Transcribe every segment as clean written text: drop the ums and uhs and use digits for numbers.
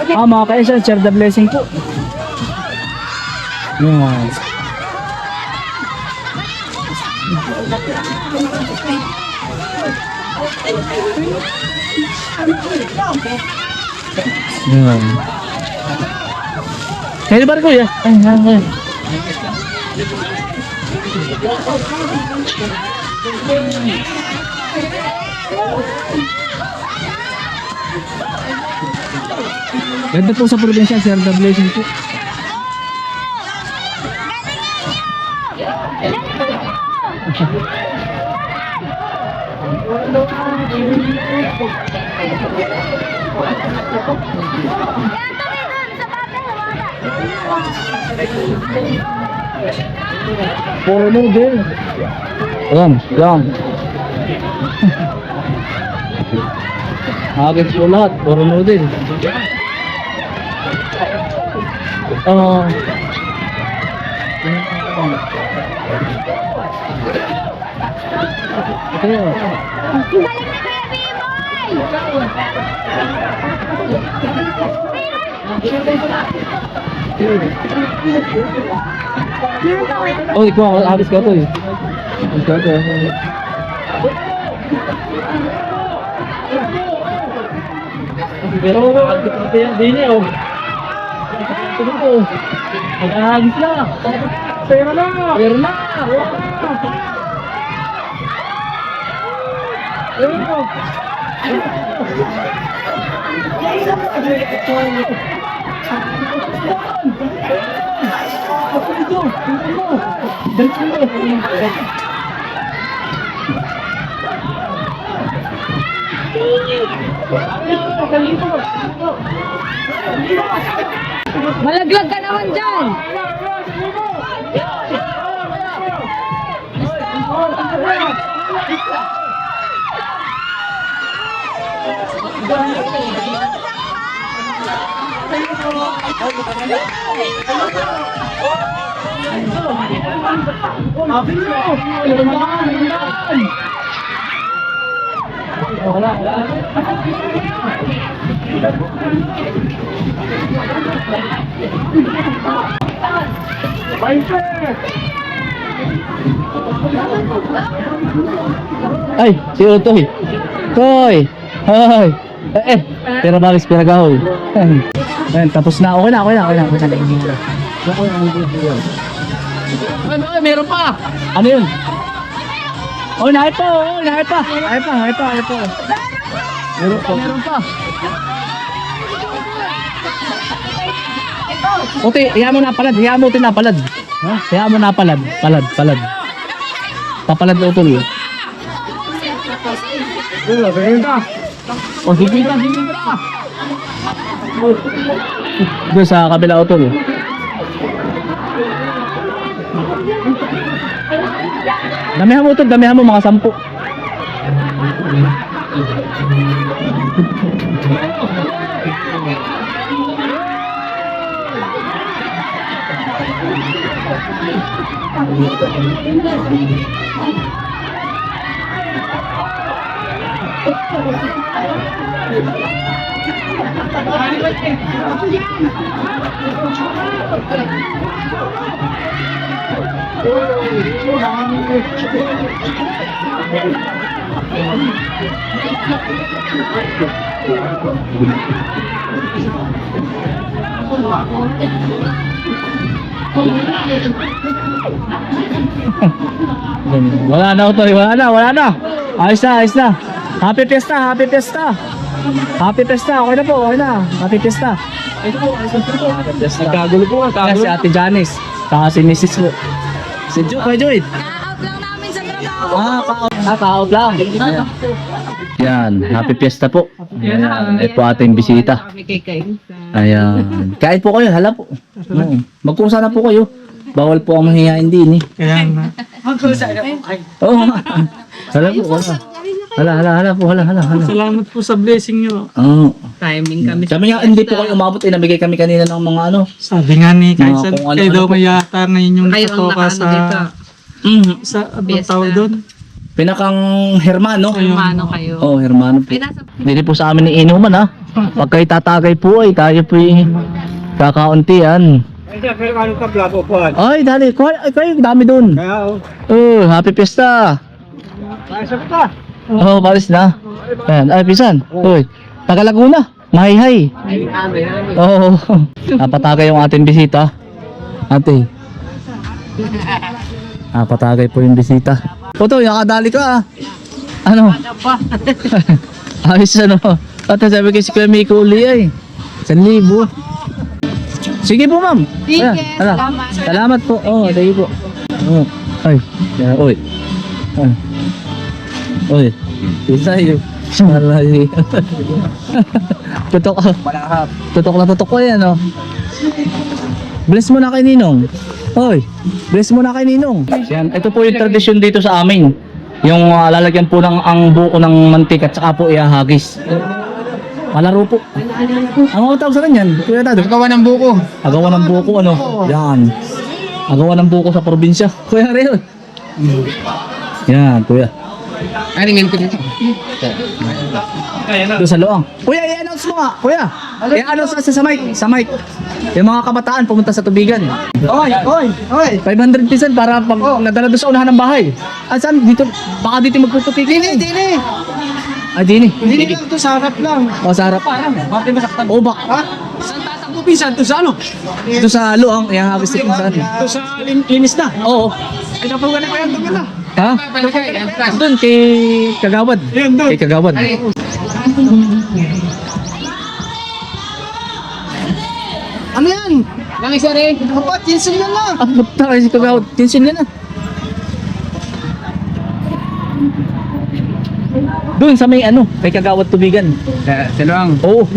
Mga kainsan, share the blessing po. Yan. Yan. Kaya ba ko ya? Ay. Ganda po sa probinsya, share the blessing po. Puro mo din. Yan. Agad po lahat, puro mo din. Ito yun. Oh, ikaw ako, habis ka to eh. Pero din eh, oh. Ito ko. Mag-ahagis na. Pera na. Malaglag ka naman dyan! Ay, si Utoy. Toy. Hoy. Pero bagis pinagahoy. Ayun, tapos na. Okay na. Ay, meron pa. Ano yun? Oh, nahay pa. Meron pa. Uti, hiya mo napalad. Ha? Hiya mo napalad. Palad. Papalad na Utoy. O, sige ka. Doon sa kabila Utoy. Damihan mo mga 10. Wala na Utoy, wala na. Ayos na. Happy Fiesta. Okay na po. Happy Fiesta. Nagkagulo po. Si Ate Janice. Saka si Mrs. po. Si Joy. Ka-out lang namin sa trabaho. Ka-out lang. Yan, happy Fiesta po. Ayan, ito ating bisita. Ayan. Kain po kayo, hala po. Magkusa na po kayo. Bawal po ang mahihain din eh. Kaya nga. Oo. Hala po, hala po. Salamat po sa blessing nyo. Oo. Timing kami. Sabi nga, hindi po kayo umabot eh. Nabigay kami kanina ng mga ano. Sabi nga ni Mga Kaisan, kung ano-ano kayo daw po. may yata ngayon yung Kayo ang nakatoka nakaano dito. sa anong tawag doon? Pinakang Hermano. Mano kayo. Oh, Hermano po. Ay, nasa... Dito po sa amin ni Inuman ha. Pag kayo tatagay po ay tayo po kakauntian. Ay, dali. Ay, kayo, dami dun. Oh, happy fiesta. Oh, palis na. Ayan, ay, pisan. Uy, taga Laguna. Mahihay. Oo. Napatagay yung ating bisita. Ate. Napatagay po yung bisita. Puto, nakadali ka ah. Ano? Ayos ano. At sabi ko si Kuya Miko uli ay. 1,000. Sige po ma'am. Sige, Salamat. Salamat po. Oh, sige po. Oh. Ay. Yan, oy. Ay. Oy. Isa yun. Malay. Tutok. Tutok ko yan oh. Bless mo na kay Ninong. Oy. Bless mo na kay Ninong. Yan. Ito po yung tradisyon dito sa amin. Yung lalagyan po ng ang buko ng mantika at saka po ihahagis. Palaro po. Ang mga tawag sa kanyan, Kuya Dado. Agawan ng buko. Agawan ng buko, ano? Yan. Agawan ng buko sa probinsya. Kuya Rio. Yan, Kuya. Ano yung ko dito? Doon sa loang. Kuya, i-announce mo nga. Kuya, i-announce sa mic. Sa mic. Yung mga kabataan pumunta sa tubigan. Oy! 500 pisan para pag nadala doon sa unahan ng bahay. Ah, saan? Dito, baka dito magpuputik. Dili! Ah, dini. Dili lang to, sa harap lang. O, sa harap. Bakit masaktan? O, bak. Ha? Saan tatakbo pisan? To sa ano? Dito sa loang, ihahagis din saan. To sa linis na. Oo. Ay, napawalan ko yan, ito na. Ha? Doon kay Kagawad. Yan, doon. Kay Kagawad. Ano yan? Lang isa rin. Kapat, tinsin yan lang. Ah, buta kayo si Kagawad. Tinsin yan ah. Doon sa may ano, kay Kagawad tubigan. Sa lang. Oo.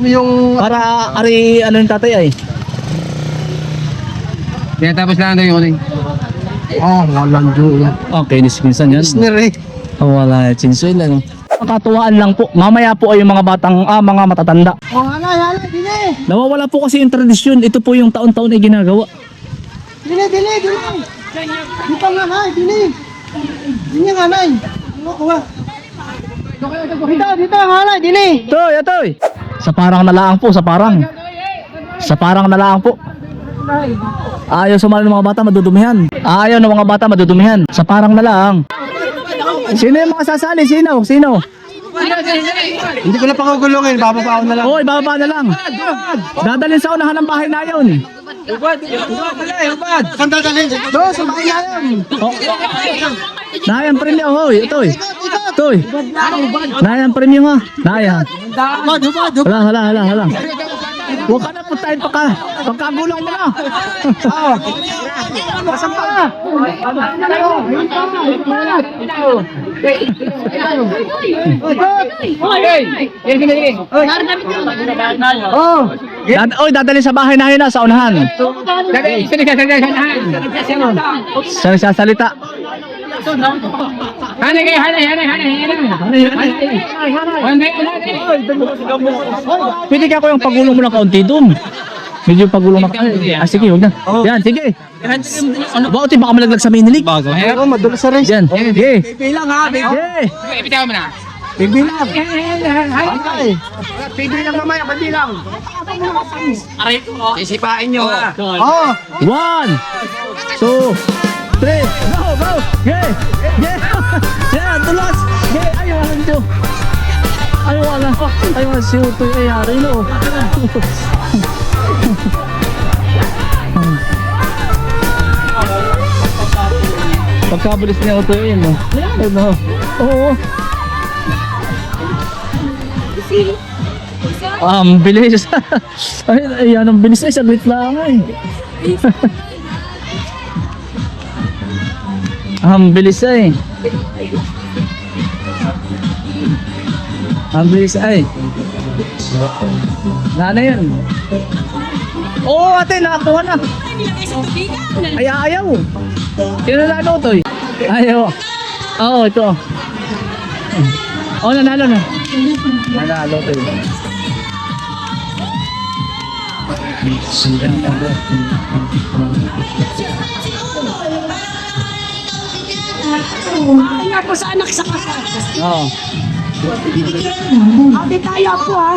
Yung... Para ari ano yung tatay ay. Tinatapos lang doon yung uling. Oh, walang doon. Okay, minsan yan. Listener eh. Oh, wala, chinsoy lang. Katuwaan lang po. Mamaya po ay yung mga batang, mga matatanda. Oh, hala, dili. Nawawala po kasi yung tradisyon. Ito po yung taon-taon ay ginagawa. Dili. Di pa nga, hay, dili. Dili nga, nay. Ano ko ba? Dito, halay, dili. Toy. Sa parang nalaang po, sa parang. Sa parang nalaang po. Ayaw sumali ng mga bata, madudumihan. Ayaw ng mga bata, madudumihan. Sa parang nalaang. Sino yung mga sasali? Sino? Hindi ko na pakagulungin, bababa na lang. Hoy, baba na lang. Dadalhin sa unahan ng bahay na yun. Ubad. Saan dadalhin? Doon, sa bahay na yun. Nayan premium, hoy. Toy. Nayan premium ha. Nayan. Ubad. Hala. Huwag ka na puntahin pagkagulang mo na. Masang pa. Oy, dadalhin sa bahay na yun na, sa unahan. Sa nagsasalita. Pwede ka ko yung pagulong mo ng kaunti doon. Medyo pagulong na kaunti. Ah, sige, huwag na. Yan, sige. Bakit baka malaglag sa minilig? Oo, madulas sa race. Yan, sige. Bilang ha, Sige. bilang. Bilang mamaya, bilang. Aray ko. Isipain nyo. Oh. 1, 2, 3, go! Yeah! Yeah, tulas! Yeah, ayaw lang dito. Ayaw si Utoy ay hari no. Pagkabulis niya Utoy yun no. Ano? Oo. Bilis. Ay, ang bilis ay saglit lang ay. Ang bilis ay. Ang bilis ay. Na yun. Oo, ate, nakakuha na. Ay, ayaw. Sino nanalo to eh? Ayaw. Oo, ito. Oo, nanalo na. Nanalo to eh. Kaya po sa anak sa kasal. Oo. Ate tayo po ha.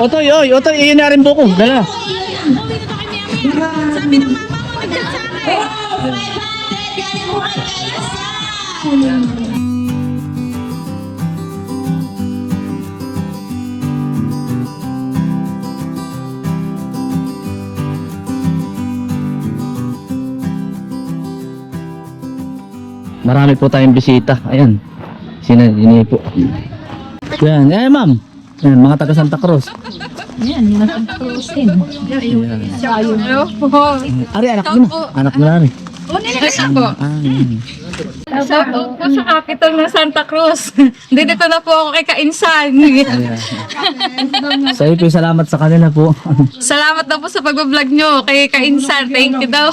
Otoy, oy, Otoy, iyon na rin buko. Dala. Sabi ng mama mo, nagchat sa akin. Marami po tayong bisita. Ayan. Ini po. Yan, ma'am. Yan, mga taga Santa Cruz. Yan, Santa Cruz din. Hello po. Ari, anak mo na. Anak mo na rin. Po. Yan. Shout out po sa capital ng Santa Cruz. Dito na po ako kay Kainsan. Ayan. Sa'yo po, salamat sa kanila po. Salamat na po sa pag-vlog nyo kay Kainsan. Thank you daw.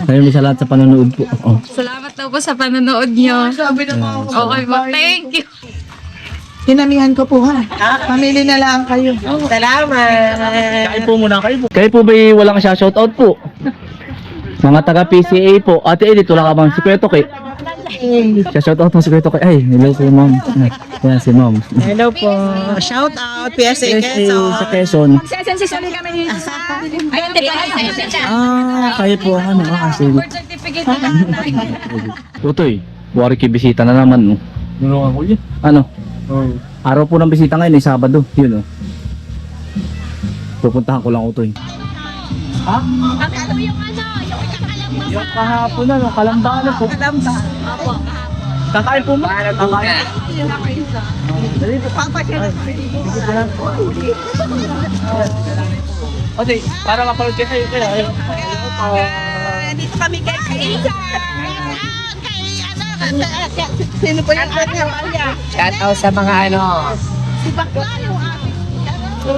Sa'yo po, salamat sa panonood po. Oh. Salamat daw po sa panonood nyo. Okay po, thank you. Hinamihan ko po ha. Pamili na lang kayo. Salamat. Kain po muna kayo po. Kayo po ba'y walang shoutout po? Mga taga PCA po. Ate Edith, wala ka bang si Kuya Toke? Shoutout mo si Kuya Toke. Ay, hello po ma'am. Yan si ma'am. Hello po. Shout out PSA Sa Quezon. Magsesensis ulit kami dito sa... Ayun, dito Kayo po ano. Sige. birth certificate na natin. Tutoy, buwari kayo bisita na naman. No? Nulungan ko yun. Ano? Araw po ng bisita ngayon, Sabado. Yun, oh. Pupuntahan ko lang Utoy. Ha? Ano yung ikakalamba Yung kahapon na, kalamba na po. Kalamba. Opo. Kakain po mo? Kakain. Dali po. Otoy, para mapalod kayo kaya. Dito kami kay Kaisa. Sino po yung kanya? Shout out sa mga ano, Si Bakla yung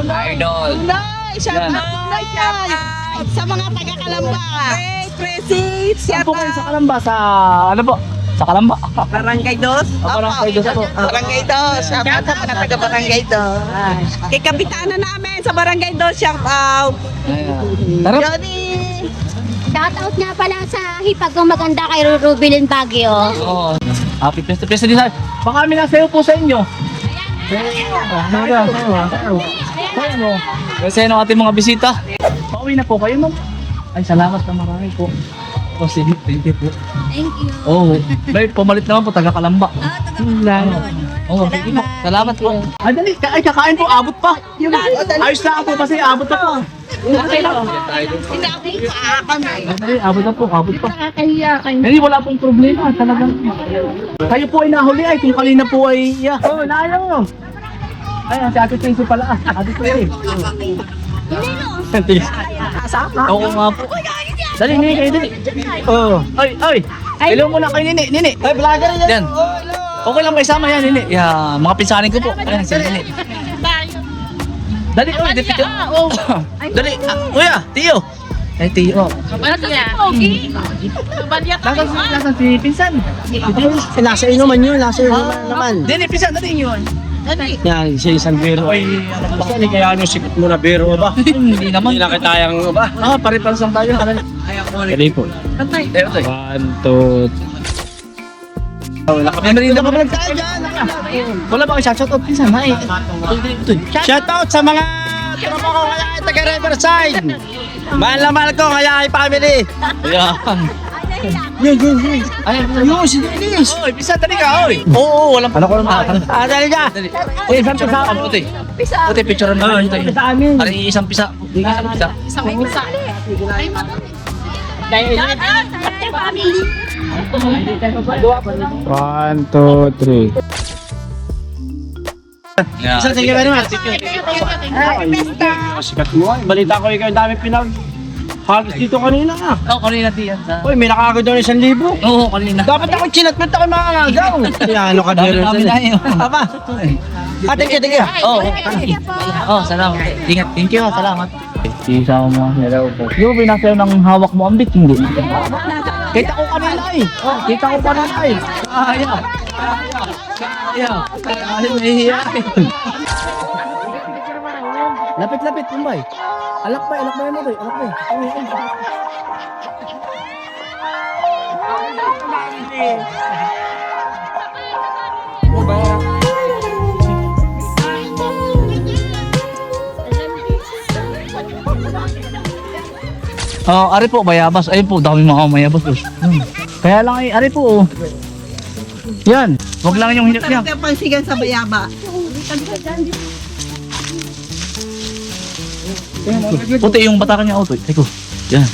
idol. Nay, shout out na yan. Sa mga taga-Kalamba. Hey, Presi, Saan po kayo sa Kalamba? Sa ano po? Sa Kalamba? Barangay Dos. Barangay Dos po. Barangay Dos. Shout out sa mga taga-Barangay Dos. Kay Kapitana namin sa Barangay Dos, shout out. Tara. Johnny. Shoutout nga pala sa hipag kong maganda kay Rubilin Baguio. Oo. Happy Fiesta din sa... Baka kami nasayo po sa inyo. Kasi ano ating mga bisita. Pauwi na po kayo, ma'am. Ay, salamat na marami po. O, sige, thank you po. Thank you. Oo. May pumalit naman po, taga Kalamba. Oo, thank you po. Salamat po. Ay, dali. Ay, kakain po. Abot pa. Ayos na po kasi abot na po. Ay, dali, abot na po. Abot pa. Nakakahiya kayo. Hindi, wala pong problema. Talagang. Kayo po ay nahuli ay kung kanina po ay... Yeah. Oh, nayo. Ay, si Ate Tracy pala. Ate Tracy. Oo nga po. Dali, Nini, kayo dali. Oo. Ay. Hello muna kay Nini. Nini. Ay, vlogger yan. Okay lang may sama yan, Nini. Yeah, mga pinsanin ko po. Ayan, si Nini. Dali, oy, dali. Dali, kuya, Tiyo. Ay, Tiyo. Nasaan si Pinsan? Nasa inuman yun, nasa inuman naman. Nini, Pinsan, dali yun. Yan, siya isang biro ay basta ni kaya ano sikot mo na biro ba? Hindi naman. Hindi na kitayang ba? Pare-pares lang tayo. Kali po. Kantay. 1, 2, Memerenda pa pala tayo dyan. Wala ba kayo shoutout Pinsan? Ay. shout out sa mga tropa ko kaya ay taga Riverside. Mahal na mahal ko kaya ay family. Ayan. Ay, si Dennis. Oy, Pinsan, dali ka, oy. Oo, walang ano ko naman. Dali ka. Uy, isang pisa ka, puti. Puti, picture naman tayo. Sa amin. Ari, isang pisa. Isang pisa. One, two, three. Isa, sige, ano naman. Sikat mo ay. Balita ko ikaw ang dami pinag. Halos dito kanina ah. Oo, kanina diyan. Uy, may nakakagod daw ng 1,000. Oo, kanina. Dapat ako chinatment ako mga agaw. Ano ka Dami dito? namin na yun. Aba. Thank you. Oo. Oo, salamat. Ingat. Thank you, salamat. Isa ko mo. Hello po. Yung binasayo ng hawak mo ang bit, hindi. Kita ko kanina eh. Kita ko kanina eh. Ayaw. Ayaw. Ayaw. Ayaw. Lapit, Pumbay. Alakbay mo to. Alakbay. Ari po, bayabas. Ayun po, dami mga mayabas. Kaya lang ay, ari po. Yan, wag lang yung hinip niya. Sarap yung pansigan sa bayaba. Puti yung batakan niya, Otoy. Teko. Yan.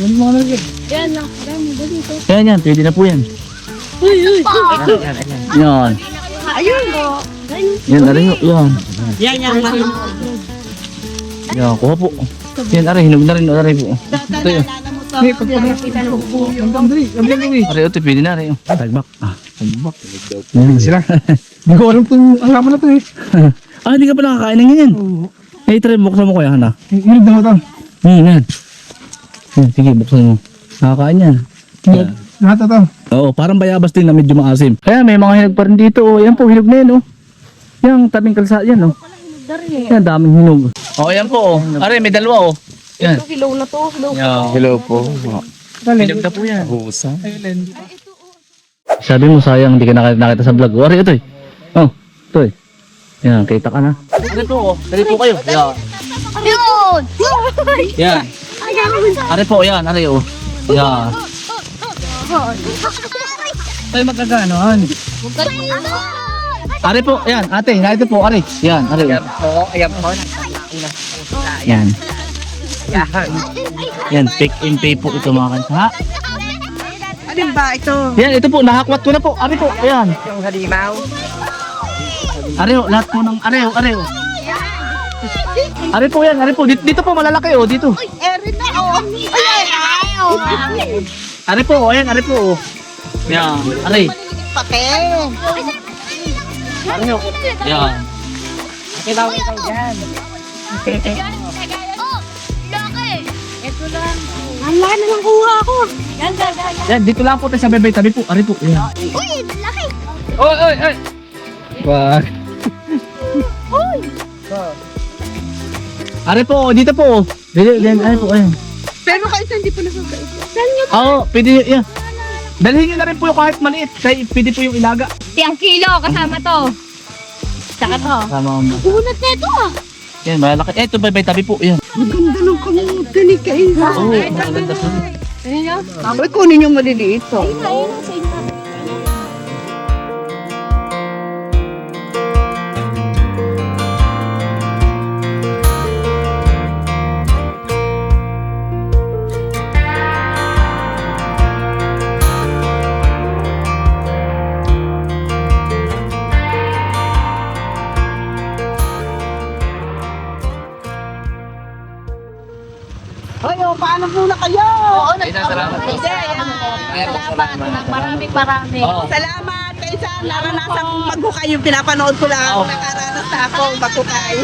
Yan, pwede na po yan. Yan. Ayun. Yan, ari po, yan. Yan. Yan, kuha po. Yan, ari, hinog na rin, ari po. Ito yun. Ari, Otoy, pwede na rin. Tagbak. Tagbak. Sila. Hindi ko alam kung alaman na to eh. Hindi ka pa nakakain ng ganyan. Eh, try, buksan mo kaya, Hana. Hilig na mo to. Yan. Sige, buksan mo. Nakakain yan. Lahat na to. Oo, parang bayabas din na medyo maasim. Kaya may mga hinog pa rin dito. Oh. Yan po, hinog na yan. Oh. Yung tabing kalsada yan. Oh. Yan, daming hinog. Yan po. Oh. Are, may dalawa. Oh. Yan. Hello na to. Hello po. Hinog na po yan. Husa. Sabi mo, sayang, hindi ka nakita sa vlog. Are, ito eh. Oh, ito eh. Yan, kita ka na. Are po, oh. Dali po kayo. Yan. Yun! Yan. Are po, yan. Are, oh. Yan. Tayo magkaganoan. Are po, yan. Ate, narito po, are. Yan, are. Ayan po. Yan. Yan, pick and pay po ito mga kansa. Ha? Alin ba ito? Yan, ito po, nakakwat ko na po. Are po, ayan. Yung halimaw. Are, oh, lahat po ng are, oh, are. Oh. Are po yan, are po. Dito po, malalaki, oh, dito. Erin na oh. Are po, ayan, are po. Oh. Yan, are. Pate. Are, oh. Yan. Kilaw kayo dyan. Oh, laki. Ito lang. Ang laki na lang kuha ko. Yan. Yan, dito lang po tayo sa bebay, tabi po. Are po, yan. Uy, laki. Oy! Wag. Are po, dito po. Dito, are po, ayan. Pero kayo hindi pa nakakaisa. Oo, pwede, yan. Dalhin nyo na rin po yung kahit maliit. Kaya pwede po yung ilaga. 1 kilo kasama to. Saka to. Sama mo. Unat na ito ah. Yan, malalaki. Ito, bebay, tabi po, yan. Maganda ng kamuti ni Kaisa. Oo, maganda po. Ay, kunin yung maliliit to. Ayun sa inyo. Ayo, paano muna kayo? Salamat po. Marami. Salamat Kaisa. Naranasan kong maghukay yung pinapanood ko lang. Nakaranas na ako maghukay.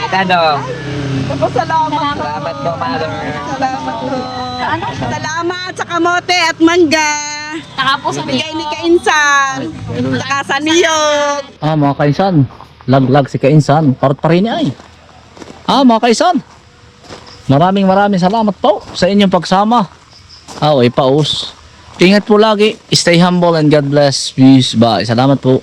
Tado. Salamat. Salamat po, Mother. Salamat po. Salamat sa kamote at mangga. Saka po sa Bigay ni Kainsan. Saka sa niyog. Mga kainsan. Laglag si kainsan. Parot pa rin ay. Mga kainsan. Maraming salamat po sa inyong pagsama. Ipaus. Ingat po lagi. Stay humble and God bless. Peace. Bye. Salamat po.